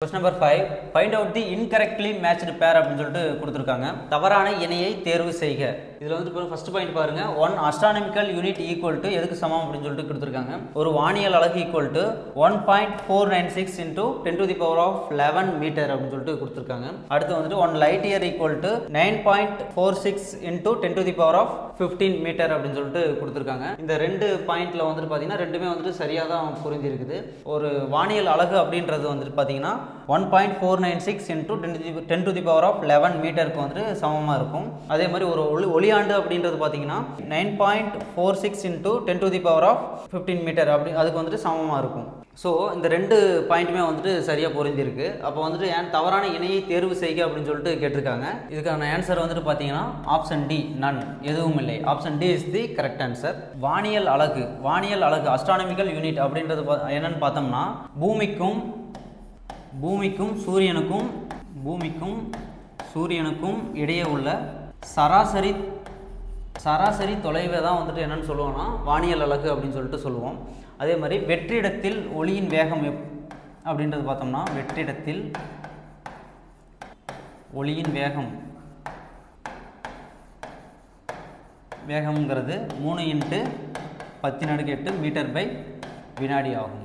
Question number 5. Find out the incorrectly matched pair அப்படின்னு சொல்லிட்டு கொடுத்துருக்காங்க. தவறான இணையை தேர்வு செய்க. இதில் வந்து ஃபர்ஸ்ட் பாயிண்ட் பாருங்க. 1 astronomical unit equal to எதுக்கு சமம் அப்படின்னு சொல்லிட்டு கொடுத்துருக்காங்க. ஒரு வானியல் அலகு equal to 1.496 into 10 to the power of 11 metre அப்படின்னு சொல்லிட்டு கொடுத்துருக்காங்க. அடுத்து வந்துட்டு 1 light year equal to 9.46 into 10 to the power of 15 metre அப்படின்னு சொல்லிட்டு கொடுத்துருக்காங்க. இந்த ரெண்டு பாயிண்ட்ல வந்துட்டு பார்த்தீங்கன்னா ரெண்டுமே வந்துட்டு சரியாக தான் புரிஞ்சிருக்குது. ஒரு வானியல் அலகு அப்படின்றது வந்துட்டு பார்த்தீங்கன்னா 1.496 into 10 to the power of 11 மீட்டருக்கு வந்துட்டு சமமாக இருக்கும். அதே மாதிரி ஒரு ஒளியாண்டு அப்படின்றது பார்த்தீங்கன்னா 9.46 into 10 to the power of 15 metre அப்படி அதுக்கு வந்துட்டு சமமாக இருக்கும். ஸோ இந்த ரெண்டு பாயிண்ட்டுமே வந்துட்டு சரியாக புரிஞ்சிருக்கு. அப்போ வந்துட்டு ஏன் தவறான இணையை தேர்வு செய்க அப்படின்னு சொல்லிட்டு கேட்டிருக்காங்க. இதுக்கான ஆன்சர் வந்துட்டு பார்த்தீங்கன்னா ஆப்ஷன் டி, நன், எதுவும் இல்லை. Option D is the correct answer. வானியல் அலகு அஸ்ட்ரானமிக்கல் யூனிட் அப்படின்றது என்னன்னு பார்த்தோம்னா பூமிக்கும் சூரியனுக்கும் இடையே உள்ள சராசரி தொலைவை தான் வந்துட்டு என்னன்னு சொல்லுவோம்னா வானியல் அலகு அப்படின்னு சொல்லிட்டு சொல்லுவோம். அதே மாதிரி வெற்றிடத்தில் ஒளியின் வேகம் அப்படின்றது பார்த்தோம்னா வெற்றிடத்தில் ஒளியின் வேகம்ங்கிறது 3 × 10⁸ மீட்டர் பை வினாடி ஆகும்.